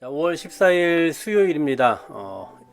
자, 5월 14일 수요일입니다.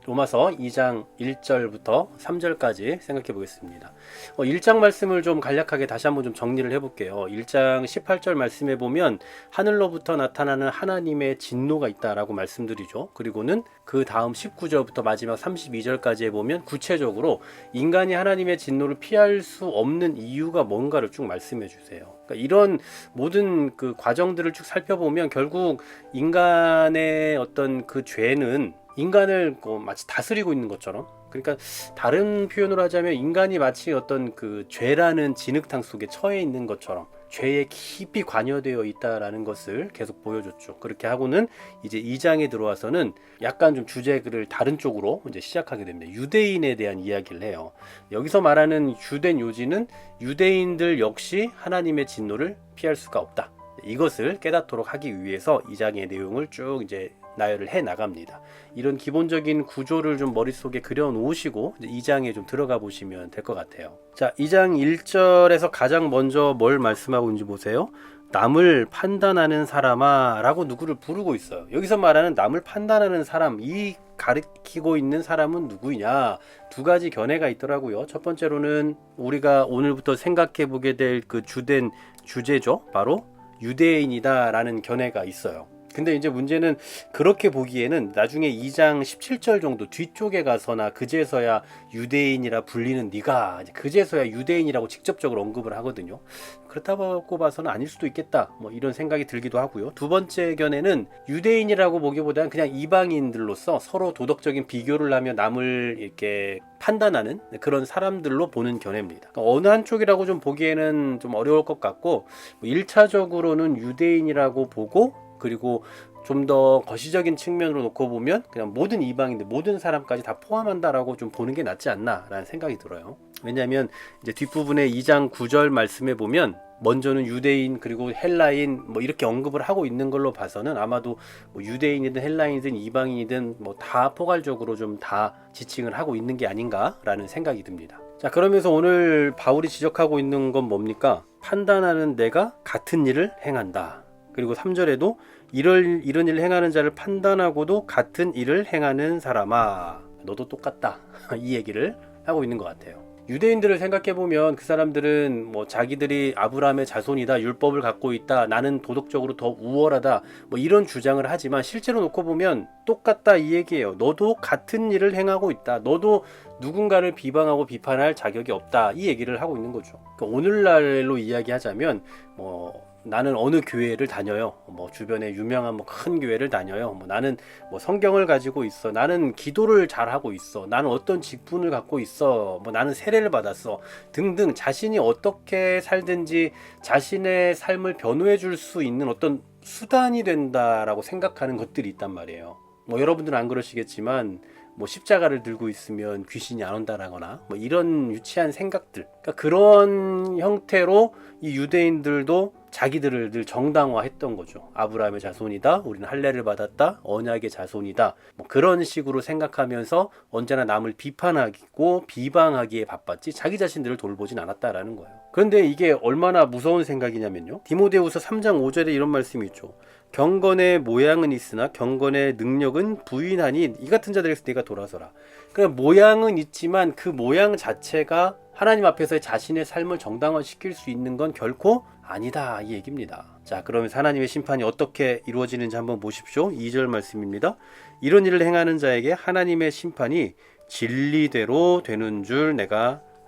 로마서 2장 1절부터 3절까지 생각해 보겠습니다. 1장 말씀을 좀 간략하게 다시 한번 좀 정리를 해볼게요. 1장 18절 말씀에 보면 하늘로부터 나타나는 하나님의 진노가 있다라고 말씀드리죠. 그리고는 그 다음 19절부터 마지막 32절까지 보면 구체적으로 인간이 하나님의 진노를 피할 수 없는 이유가 뭔가를 쭉 말씀해 주세요. 그러니까 이런 모든 그 과정들을 쭉 살펴보면 결국 인간의 어떤 그 죄는 인간을 마치 다스리고 있는 것처럼, 그러니까 다른 표현으로 하자면 인간이 마치 어떤 그 죄라는 진흙탕 속에 처해 있는 것처럼 죄에 깊이 관여되어 있다라는 것을 계속 보여줬죠. 그렇게 하고는 이제 2장에 들어와서는 약간 좀 주제를 다른 쪽으로 이제 시작하게 됩니다. 유대인에 대한 이야기를 해요. 여기서 말하는 주된 요지는 유대인들 역시 하나님의 진노를 피할 수가 없다. 이것을 깨닫도록 하기 위해서 2장의 내용을 쭉 이제 나열을 해 나갑니다. 이런 기본적인 구조를 좀 머릿속에 그려 놓으시고 2장에 좀 들어가 보시면 될 것 같아요. 자, 2장 1절에서 가장 먼저 뭘 말씀하고 있는지 보세요. 남을 판단하는 사람아 라고 누구를 부르고 있어요. 여기서 말하는 남을 판단하는 사람, 이 가리키고 있는 사람은 누구냐? 두 가지 견해가 있더라고요. 첫 번째로는 우리가 오늘부터 생각해 보게 될 그 주된 주제죠. 바로 유대인이다 라는 견해가 있어요. 근데 이제 문제는 그렇게 보기에는 나중에 2장 17절 정도 뒤쪽에 가서나 그제서야 유대인이라 불리는 네가 그제서야 유대인이라고 직접적으로 언급을 하거든요. 그렇다고 봐서는 아닐 수도 있겠다, 뭐 이런 생각이 들기도 하고요. 두 번째 견해는 유대인이라고 보기보다는 그냥 이방인들로서 서로 도덕적인 비교를 하며 남을 이렇게 판단하는 그런 사람들로 보는 견해입니다. 그러니까 어느 한쪽이라고 좀 보기에는 좀 어려울 것 같고, 1차적으로는 유대인이라고 보고, 그리고 좀 더 거시적인 측면으로 놓고 보면 그냥 모든 이방인들, 모든 사람까지 다 포함한다라고 좀 보는 게 낫지 않나라는 생각이 들어요. 왜냐하면 이제 뒷부분에 2장 9절 말씀에 보면 먼저는 유대인 그리고 헬라인 뭐 이렇게 언급을 하고 있는 걸로 봐서는 아마도 뭐 유대인이든 헬라인이든 이방인이든 뭐 다 포괄적으로 좀 다 지칭을 하고 있는 게 아닌가라는 생각이 듭니다. 자, 그러면서 오늘 바울이 지적하고 있는 건 뭡니까? 판단하는 내가 같은 일을 행한다. 그리고 3절에도 이런 일을 행하는 자를 판단하고도 같은 일을 행하는 사람아 너도 똑같다. 이 얘기를 하고 있는 것 같아요. 유대인들을 생각해보면 그 사람들은 뭐 자기들이 아브라함의 자손이다, 율법을 갖고 있다, 나는 도덕적으로 더 우월하다, 뭐 이런 주장을 하지만 실제로 놓고 보면 똑같다 이 얘기예요. 너도 같은 일을 행하고 있다. 너도 누군가를 비방하고 비판할 자격이 없다. 이 얘기를 하고 있는 거죠. 그러니까 오늘날로 이야기하자면 뭐 나는 어느 교회를 다녀요. 뭐 주변에 유명한 뭐 큰 교회를 다녀요. 뭐 나는 뭐 성경을 가지고 있어. 나는 기도를 잘하고 있어. 나는 어떤 직분을 갖고 있어. 뭐 나는 세례를 받았어. 등등 자신이 어떻게 살든지 자신의 삶을 변호해 줄 수 있는 어떤 수단이 된다라고 생각하는 것들이 있단 말이에요. 뭐 여러분들은 안 그러시겠지만 뭐 십자가를 들고 있으면 귀신이 안 온다라거나 뭐 이런 유치한 생각들, 그러니까 그런 형태로 이 유대인들도 자기들을 늘 정당화했던 거죠. 아브라함의 자손이다, 우리는 할례를 받았다, 언약의 자손이다, 뭐 그런 식으로 생각하면서 언제나 남을 비판하고 비방하기에 바빴지 자기 자신들을 돌보진 않았다라는 거예요. 그런데 이게 얼마나 무서운 생각이냐면요, 디모데후서 3장 5절에 이런 말씀이 있죠. 경건의 모양은 있으나 경건의 능력은 부인하니 이 같은 자들에게서 네가 돌아서라. 그냥 모양은 있지만 그 모양 자체가 하나님 앞에서 자신의 삶을 정당화시킬 수 있는 건 결코 아니다 이 얘기입니다. 자, 그러면서 하나님의 심판이 어떻게 이루어지는지 한번 보십시오. 2절 말씀입니다. 이런 일을 행하는 자에게 하나님의 심판이 진리대로 되는 줄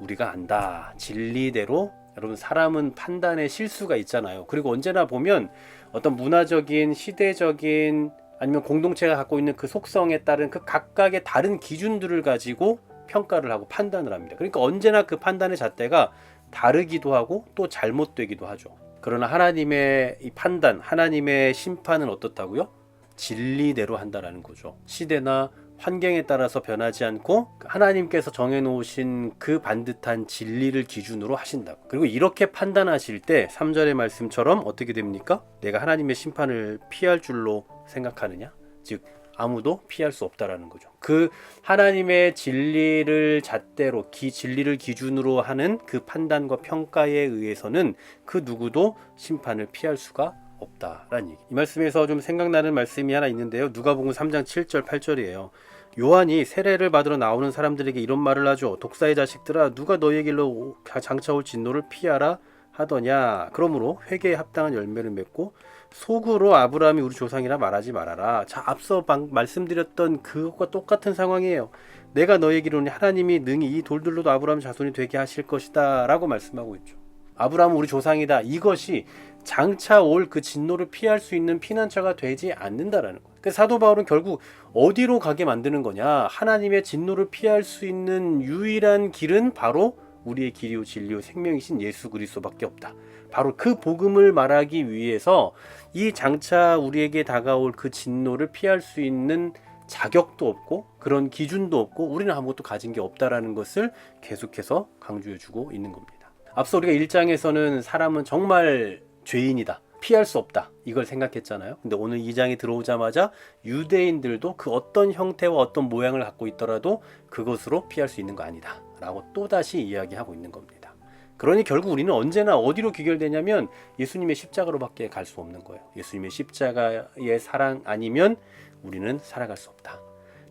우리가 안다. 진리대로. 여러분, 사람은 판단에 실수가 있잖아요. 그리고 언제나 보면 어떤 문화적인, 시대적인, 아니면 공동체가 갖고 있는 그 속성에 따른 그 각각의 다른 기준들을 가지고 평가를 하고 판단을 합니다. 그러니까 언제나 그 판단의 잣대가 다르기도 하고 또 잘못되기도 하죠. 그러나 하나님의 이 판단, 하나님의 심판은 어떻다고요? 진리대로 한다라는 거죠. 시대나 환경에 따라서 변하지 않고 하나님께서 정해놓으신 그 반듯한 진리를 기준으로 하신다고. 그리고 이렇게 판단하실 때 3절의 말씀처럼 어떻게 됩니까? 내가 하나님의 심판을 피할 줄로 생각하느냐? 즉 아무도 피할 수 없다라는 거죠. 그 하나님의 진리를 잣대로 진리를 기준으로 하는 그 판단과 평가에 의해서는 그 누구도 심판을 피할 수가 없다라는 얘기. 이 말씀에서 좀 생각나는 말씀이 하나 있는데요. 누가복음 3장 7절 8절이에요. 요한이 세례를 받으러 나오는 사람들에게 이런 말을 하죠. 독사의 자식들아, 누가 너희의 길로 장차 올 진노를 피하라 하더냐. 그러므로 회개에 합당한 열매를 맺고 속으로 아브라함이 우리 조상이라 말하지 말아라. 자, 앞서 말씀드렸던 그것과 똑같은 상황이에요. 내가 너희에게로는 하나님이 능히 이 돌들로도 아브라함 자손이 되게 하실 것이다 라고 말씀하고 있죠. 아브라함은 우리 조상이다. 이것이 장차 올 그 진노를 피할 수 있는 피난처가 되지 않는다라는 거예요. 그래서 사도 바울은 결국 어디로 가게 만드는 거냐. 하나님의 진노를 피할 수 있는 유일한 길은 바로 우리의 길이요 진리요 생명이신 예수 그리스도밖에 없다. 바로 그 복음을 말하기 위해서 이 장차 우리에게 다가올 그 진노를 피할 수 있는 자격도 없고 그런 기준도 없고 우리는 아무것도 가진 게 없다라는 것을 계속해서 강조해주고 있는 겁니다. 앞서 우리가 1장에서는 사람은 정말 죄인이다, 피할 수 없다, 이걸 생각했잖아요. 근데 오늘 2장에 들어오자마자 유대인들도 그 어떤 형태와 어떤 모양을 갖고 있더라도 그것으로 피할 수 있는 거 아니다 라고 또다시 이야기하고 있는 겁니다. 그러니 결국 우리는 언제나 어디로 귀결되냐면 예수님의 십자가로밖에 갈 수 없는 거예요. 예수님의 십자가의 사랑 아니면 우리는 살아갈 수 없다.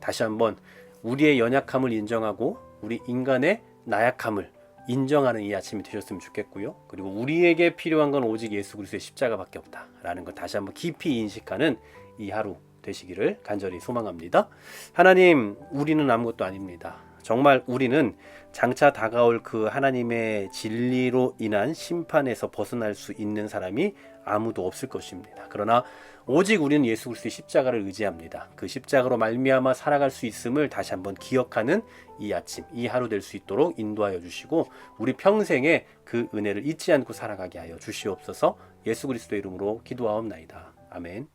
다시 한번 우리의 연약함을 인정하고 우리 인간의 나약함을 인정하는 이 아침이 되셨으면 좋겠고요. 그리고 우리에게 필요한 건 오직 예수 그리스도의 십자가밖에 없다라는 것 다시 한번 깊이 인식하는 이 하루 되시기를 간절히 소망합니다. 하나님, 우리는 아무것도 아닙니다. 정말 우리는 장차 다가올 그 하나님의 진리로 인한 심판에서 벗어날 수 있는 사람이 아무도 없을 것입니다. 그러나 오직 우리는 예수 그리스도의 십자가를 의지합니다. 그 십자가로 말미암아 살아갈 수 있음을 다시 한번 기억하는 이 아침, 이 하루 될 수 있도록 인도하여 주시고 우리 평생에 그 은혜를 잊지 않고 살아가게 하여 주시옵소서. 예수 그리스도의 이름으로 기도하옵나이다. 아멘.